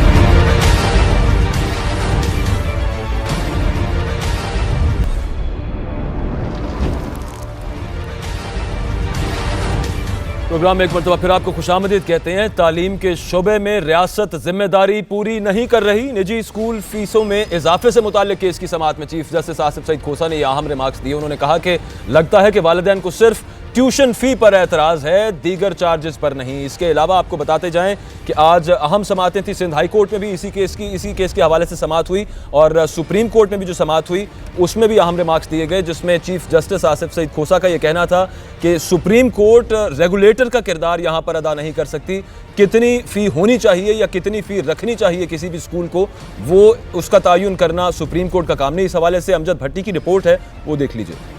प्रोग्राम में एक मरतबा फिर आपको खुशामदीद कहते हैं। तालीम के शोबे में रियासत जिम्मेदारी पूरी नहीं कर रही। निजी स्कूल फीसों में इजाफे से मुताल्लिक केस की समाअत में चीफ जस्टिस आसिफ सईद खोसा ने यह अहम रिमार्क्स दिए। उन्होंने कहा कि लगता है कि वालिदैन को सिर्फ ट्यूशन फ़ी पर एतराज़ है, दीगर चार्जेस पर नहीं। इसके अलावा आपको बताते जाएं कि आज अहम समाअतें थी। सिंध हाई कोर्ट में भी इसी केस के हवाले से समाअत हुई, और सुप्रीम कोर्ट में भी जो समाअत हुई उसमें भी अहम रिमार्क्स दिए गए, जिसमें चीफ जस्टिस आसिफ सईद खोसा का ये कहना था कि सुप्रीम कोर्ट रेगुलेटर का किरदार यहाँ पर अदा नहीं कर सकती। कितनी फ़ी होनी चाहिए या कितनी फ़ी रखनी चाहिए किसी भी स्कूल को, वो उसका तयन करना सुप्रीम कोर्ट का काम नहीं। इस हवाले से अमजद भट्टी की रिपोर्ट है, वो देख लीजिए।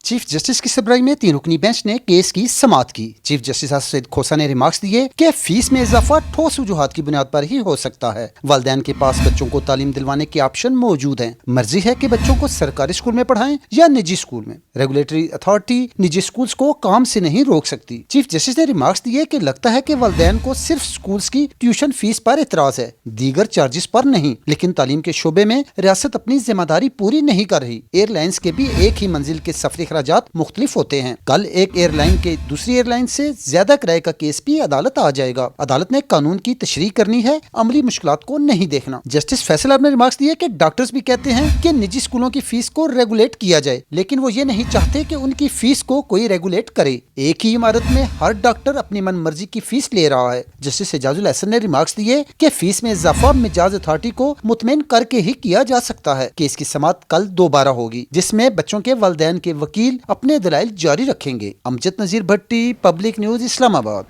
चीफ जस्टिस की सरबराही में 3 रुकनी बेंच ने केस की समाअत की। चीफ जस्टिस आसिफ सईद खोसा ने रिमार्क्स दिए कि फीस में इजाफा ठोस वजूहात की बुनियाद पर ही हो सकता है। वालिदैन के पास बच्चों को तालीम दिलवाने के ऑप्शन मौजूद हैं। मर्जी है कि बच्चों को सरकारी स्कूल में पढ़ाएं या निजी स्कूल में। रेगुलेटरी अथॉरिटी निजी स्कूल्स को काम से नहीं रोक सकती। चीफ जस्टिस ने रिमार्क्स दिए कि लगता है कि वालिदैन को सिर्फ स्कूल्स की ट्यूशन फीस पर एतराज है, दीगर चार्जेस पर नहीं। लेकिन तालीम के शोबे में रियासत अपनी जिम्मेदारी पूरी नहीं कर रही। एयरलाइंस के भी एक ही मंजिल के सफरी खर्चात मुख्तलिफ होते हैं। कल एक एयरलाइन के दूसरी एयरलाइन से ज्यादा किराए का केस भी अदालत आ जाएगा। अदालत ने कानून की तशरीह करनी है, अमली मुश्किलात को नहीं देखना। जस्टिस फैसल ने रिमार्क्स दिए कि डॉक्टर्स भी कहते हैं कि निजी स्कूलों की फीस को रेगुलेट किया जाए, लेकिन वो ये नहीं चाहते कि उनकी फीस को कोई रेगुलेट करे। एक ही इमारत में हर डॉक्टर अपनी मन मर्जी की फीस ले रहा है। जस्टिस एजाजुल एहसन ने रिमार्क्स दिए कि फीस में इजाफा मिजाज अथॉरिटी को मुतमईन करके ही किया जा सकता है। केस की समाअत कल दोबारा होगी, जिसमें बच्चों के वालिदैन के वकील अपने दलाइल जारी रखेंगे। अमजद नज़ीर भट्टी, पब्लिक न्यूज़, इस्लामाबाद।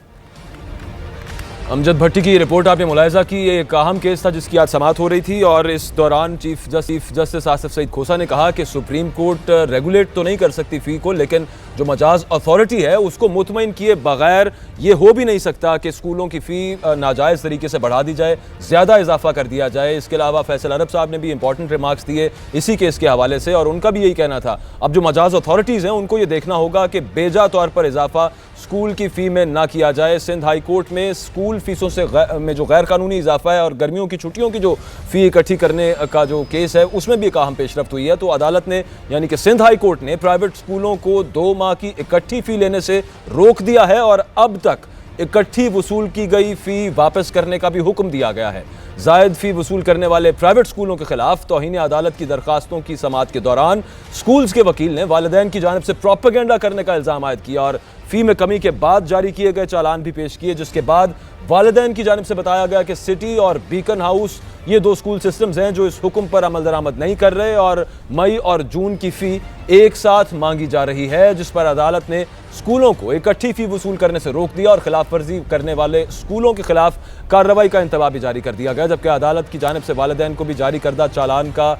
अमजद भट्टी की रिपोर्ट आपने मुलाहिजा की। ये एक अहम केस था जिसकी आज समाअत हो रही थी, और इस दौरान चीफ जस्टिस आसिफ सईद खोसा ने कहा कि सुप्रीम कोर्ट रेगुलेट तो नहीं कर सकती फ़ी को, लेकिन जो मजाज अथॉरिटी है उसको मुतमईन किए बगैर ये हो भी नहीं सकता कि स्कूलों की फ़ी नाजायज़ तरीके से बढ़ा दी जाए, ज़्यादा इजाफा कर दिया जाए। इसके अलावा फैसल अरब साहब ने भी इंपॉर्टेंट रिमार्क्स दिए इसी केस के हवाले से, और उनका भी यही कहना था अब जो मजाज अथॉरिटीज़ हैं उनको ये देखना होगा कि बेजा तौर पर इजाफा स्कूल की फ़ी में ना किया जाए। सिंध हाई कोर्ट में स्कूल फीसों से में जो गैर कानूनी इजाफा है और गर्मियों की छुट्टियों की जो फ़ी इकट्ठी करने का जो केस है उसमें भी एक अहम पेशरफ्त हुई है। तो अदालत ने, यानी कि सिंध हाई कोर्ट ने प्राइवेट स्कूलों को 2 माह की इकट्ठी फ़ी लेने से रोक दिया है, और अब तक इकट्ठी वसूल की गई फ़ी वापस करने का भी हुक्म दिया गया है। जायद फ़ी वसूल करने वाले प्राइवेट स्कूलों के खिलाफ तौहीन अदालत की दरखास्तों की समाअत के दौरान स्कूल्स के वकील ने वालिदैन की जानिब से प्रोपेगेंडा करने का इल्ज़ाम आयद किया और फ़ी में कमी के बाद जारी किए गए चालान भी पेश किए, जिसके बाद वालिदैन की जानिब से बताया गया कि सिटी और बीकन हाउस ये 2 स्कूल सिस्टम्स हैं जो इस हुक्म पर अमल दरामद नहीं कर रहे और मई और जून की फ़ी एक साथ मांगी जा रही है, जिस पर अदालत ने स्कूलों को इकट्ठी फ़ी वसूल करने से रोक दिया और खिलाफ वर्जी करने वाले स्कूलों के खिलाफ कार्रवाई का इंतबाह भी जारी कर दिया गया, जबकि अदालत की जानिब से वालिदैन को भी जारी करदा चालान का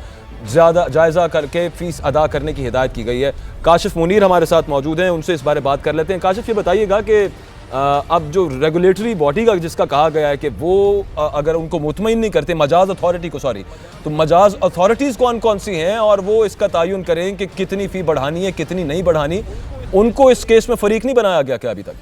ज़्यादा जायज़ा करके फ़ीस अदा करने की हिदायत की गई है। काशिफ मुनीर हमारे साथ मौजूद हैं, उनसे इस बारे बात कर लेते हैं। काशिफ, ये बताइएगा कि अब जो रेगुलेटरी बॉडी का जिसका कहा गया है कि वो अगर उनको मुतमईन नहीं करते मजाज अथॉरिटी को, तो मजाज अथॉरिटीज़ कौन कौन सी हैं और वो इसका तयन करें कि कितनी फ़ी बढ़ानी है कितनी नहीं बढ़ानी, उनको इस केस में फरीक नहीं बनाया गया क्या अभी तक?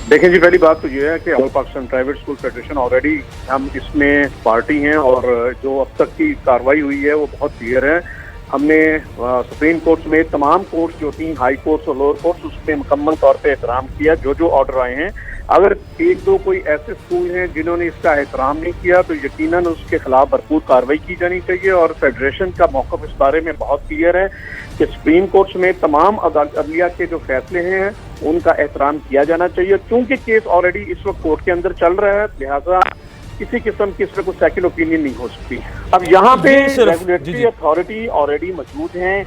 देखें जी, पहली बात तो ये है कि all Pakistan private school federation already हम इसमें पार्टी हैं और जो अब तक की कार्रवाई हुई है वो बहुत क्लियर है। हमने सुप्रीम कोर्ट में तमाम कोर्ट्स जो थी, हाई कोर्ट्स और लोअर कोर्ट्स, उसमें मुकम्मल तौर पे एहतराम किया। जो ऑर्डर आए हैं, अगर 1-2 कोई ऐसे स्कूल हैं जिन्होंने इसका एहतराम नहीं किया तो यकीनन उसके खिलाफ भरपूर कार्रवाई की जानी चाहिए। और फेडरेशन का मौक़िफ़ इस बारे में बहुत क्लियर है कि सुप्रीम कोर्ट में तमाम अदलिया के जो फैसले हैं उनका एहतराम किया जाना चाहिए। चूंकि केस ऑलरेडी इस वक्त कोर्ट के अंदर चल रहा है, लिहाजा किसी किस्म की इसमें कोई सेकंड ओपिनियन नहीं हो सकती। अब यहाँ पे रेगुलेटरी अथॉरिटी ऑलरेडी मौजूद हैं,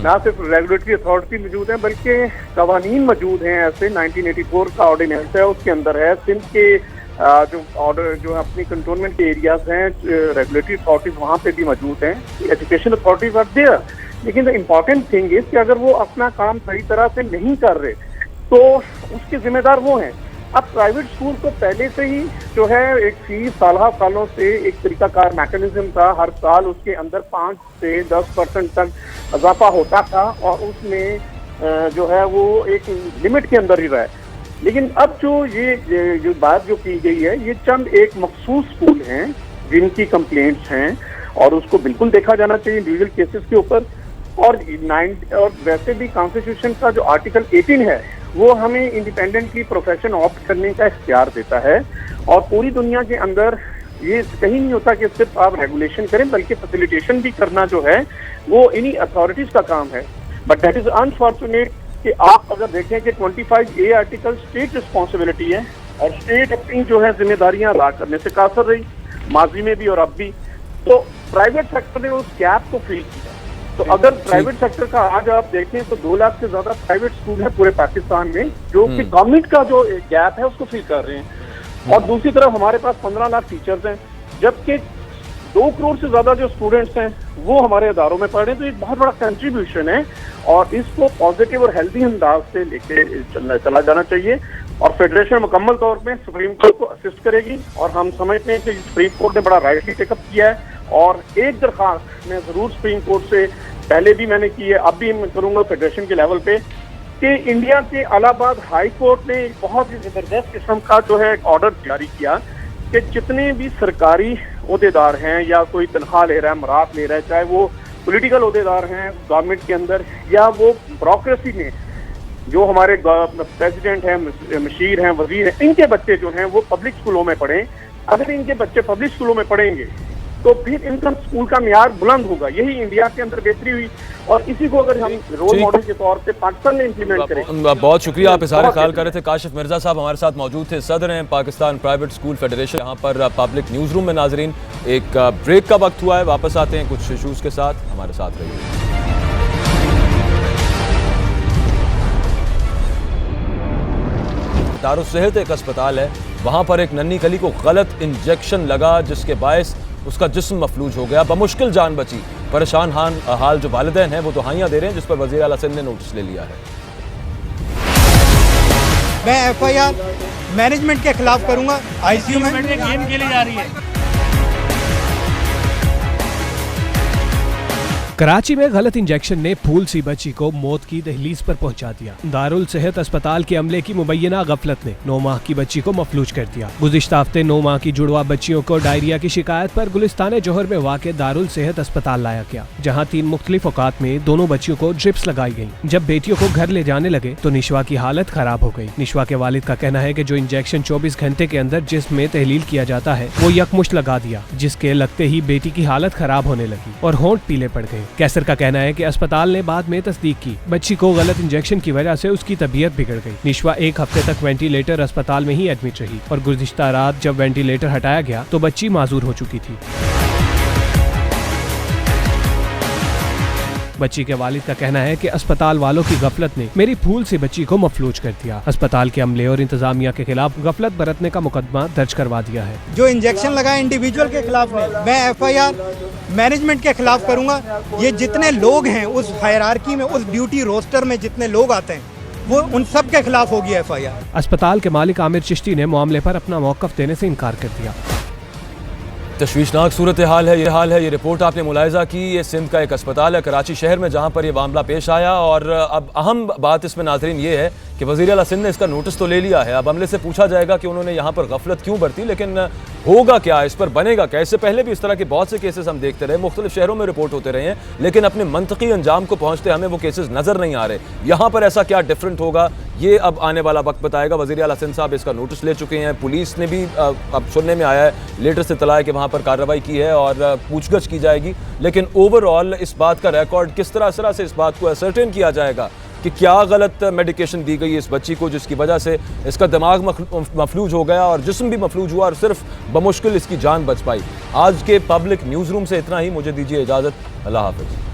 ना सिर्फ रेगुलेटरी अथॉरिटी मौजूद है बल्कि कवानीन मौजूद हैं। ऐसे 1984 का ऑर्डिनेंस है, उसके अंदर है सिंध के जो ऑर्डर जो अपनी कंटोनमेंट के एरियाज हैं, रेगुलेटरी अथॉरिटीज वहाँ पे भी मौजूद हैं, एजुकेशन अथॉरिटीज आर देयर। लेकिन द इम्पॉर्टेंट थिंग इज कि अगर वो अपना काम सही तरह से नहीं कर रहे तो उसके जिम्मेदार वो हैं। अब प्राइवेट स्कूल को पहले से ही जो है एक फीस सालों से एक तरीकाकार मैकेनिज्म था, हर साल उसके अंदर 5 से 10% तक इजाफा होता था और उसमें जो है वो एक लिमिट के अंदर ही रहा है। लेकिन अब जो बात जो की गई है, ये चंद एक मखसूस स्कूल हैं जिनकी कंप्लेंट्स हैं और उसको बिल्कुल देखा जाना चाहिए इंडिविजुअल केसेस के ऊपर। और वैसे भी कॉन्स्टिट्यूशन का जो आर्टिकल 18 है वो हमें इंडिपेंडेंटली प्रोफेशन ऑप्ट करने का इख्तियार देता है। और पूरी दुनिया के अंदर ये कहीं नहीं होता कि सिर्फ आप रेगुलेशन करें, बल्कि फैसिलिटेशन भी करना जो है वो इन्हीं अथॉरिटीज का काम है। बट दैट इज अनफॉर्चुनेट कि आप अगर देखें कि 25A आर्टिकल स्टेट रिस्पॉन्सिबिलिटी है और स्टेट अपनी जो है जिम्मेदारियां अदा करने से कासर रही, माजी में भी और अब भी। तो प्राइवेट सेक्टर ने उस गैप को फिल किया। तो अगर प्राइवेट सेक्टर का आज आप देखें तो 2 लाख से ज्यादा प्राइवेट स्कूल है पूरे पाकिस्तान में जो कि गवर्नमेंट का जो गैप है उसको फिल कर रहे हैं। और दूसरी तरफ हमारे पास 15 लाख टीचर्स हैं, जबकि 2 करोड़ से ज्यादा जो स्टूडेंट्स हैं वो हमारे अदारों में पढ़ रहे हैं। तो एक बहुत बड़ा कंट्रीब्यूशन है और इसको पॉजिटिव और हेल्दी अंदाज से लेके चला जाना चाहिए। और फेडरेशन मुकम्मल तौर पे सुप्रीम कोर्ट को असिस्ट करेगी और हम समझते हैं कि सुप्रीम कोर्ट ने बड़ा राइटली टेकअप किया है। और एक दरख्वास्त मैं जरूर सुप्रीम कोर्ट से पहले भी मैंने की है, अब भी मैं करूंगा फेडरेशन के लेवल पे, कि इंडिया के इलाहाबाद हाई कोर्ट ने एक बहुत ही जबरदस्त किस्म का जो है ऑर्डर जारी किया कि जितने भी सरकारी ओहदेदार हैं या कोई तनख्वाह ले रहा है, मरात ले रहा है, चाहे वो पॉलिटिकल ओहदेदार हैं गवर्नमेंट के अंदर या वो ब्यूरोक्रेसी में जो हमारे प्रेसिडेंट हैं, मशीर हैं, वजीर हैं, इनके बच्चे जो हैं वो पब्लिक स्कूलों में पढ़ें। अगर इनके बच्चे पब्लिक स्कूलों में पढ़ेंगे तो फिर इनका स्कूल का मियार बुलंद होगा। यही इंडिया के अंदर बेहतरी हुई और इसी को अगर हम रोल मॉडल के तौर पे पाकिस्तान में इम्प्लीमेंट करें। बहुत शुक्रिया, आप इज़हार ख्याल कर रहे थे। काशिफ मिर्जा साहब हमारे साथ मौजूद थे, सदर हैं पाकिस्तान प्राइवेट स्कूल फेडरेशन। यहाँ पर पब्लिक न्यूज़ रूम में नाजरीन एक ब्रेक का वक्त हुआ है, वापस आते हैं कुछ इशूज़ के साथ, हमारे साथ रहिए। दारुस्सेहत एक अस्पताल है, वहाँ पर एक नन्ही कली को गलत इंजेक्शन लगा जिसके बायस उसका जिस्म मफलूज हो गया, बमुश्किल जान बची। परेशान हाल जो वालिदैन हैं वो दुहाइयाँ दे रहे हैं, जिस पर वज़ीर आला सिंध ने नोटिस ले लिया है। मैं FIR मैनेजमेंट के खिलाफ करूंगा। ICU में गेम खेली जा रही है। कराची में गलत इंजेक्शन ने फूल सी बच्ची को मौत की दहलीज पर पहुंचा दिया। दारुल सेहत अस्पताल के अमले की मुबैना गफलत ने 9 माह की बच्ची को मफलूज कर दिया। गुज़िश्ता हफ्ते 9 माह की जुड़वा बच्चियों को डायरिया की शिकायत पर गुलिस्तान जोहर में वाक़े दारुल सेहत अस्पताल लाया गया, जहां 3 मुख्तलिफ औकात में दोनों बच्चियों को ड्रिप्स लगाई गयी। जब बेटियों को घर ले जाने लगे तो निशवा की हालत खराब हो गयी। निशवा के वालिद का कहना है कि जो इंजेक्शन 24 घंटे के अंदर जिस्म में तहलील किया जाता है वो यकमुश्त लगा दिया, जिसके लगते ही बेटी की हालत खराब होने लगी और होंठ पीले पड़ गए। कैसर का कहना है कि अस्पताल ने बाद में तस्दीक की, बच्ची को गलत इंजेक्शन की वजह से उसकी तबीयत बिगड़ गई। निशवा 1 हफ्ते तक वेंटिलेटर अस्पताल में ही एडमिट रही और गुज़िश्ता रात जब वेंटिलेटर हटाया गया तो बच्ची माजूर हो चुकी थी। बच्ची के वालिद का कहना है कि अस्पताल वालों की गफलत ने मेरी फूल से बच्ची को मफलूज कर दिया। अस्पताल के अमले और इंतजामिया के खिलाफ गफलत बरतने का मुकदमा दर्ज करवा दिया है। जो इंजेक्शन लगाया इंडिविजुअल के खिलाफ नहीं, मैं FIR मैनेजमेंट के खिलाफ करूंगा। ये जितने लोग हैं उस हायरार्की में, उस ड्यूटी रोस्टर में जितने लोग आते हैं, वो उन सब के खिलाफ होगी FIR। अस्पताल के मालिक आमिर चिश्ती ने मामले पर अपना मौक़िफ़ देने से इनकार कर दिया। तशवीशनाक सूरत हाल है ये रिपोर्ट आपने मुलाहिजा की। ये सिंध का एक अस्पताल है कराची शहर में जहाँ पर ये मामला पेश आया। और अब अहम बात इसमें नाज़रीन ये है कि वज़ीर आला सिंध ने इसका नोटिस तो ले लिया है। अब अमले से पूछा जाएगा कि उन्होंने यहाँ पर गफलत क्यों बरती, लेकिन होगा क्या, इस पर बनेगा क्या। इससे पहले भी इस तरह के बहुत से केसेस हम देखते रहे, मुख्तलिफ शहरों में रिपोर्ट होते रहे हैं, लेकिन अपने मंतकी अंजाम को पहुँचते हमें वो केसेस नज़र नहीं आ रहे। यहाँ पर ऐसा क्या डिफरेंट होगा, ये अब आने वाला वक्त बताएगा। वज़ीर आला सिंध साहब इसका नोटिस ले चुके हैं। पुलिस ने भी अब सुनने में आया है, लेटर से इत्तला है कि वहाँ पर कार्रवाई की है और पूछगछ की जाएगी। लेकिन ओवरऑल इस बात का रिकॉर्ड किस तरह से इस बात को असर्टेन किया जाएगा कि क्या गलत मेडिकेशन दी गई इस बच्ची को जिसकी वजह से इसका दिमाग मफलूज हो गया और जिस्म भी मफलूज हुआ और सिर्फ बमुश्किल इसकी जान बच पाई। आज के पब्लिक न्यूज़ रूम से इतना ही, मुझे दीजिए इजाज़त, अल्लाह हाफ़िज़।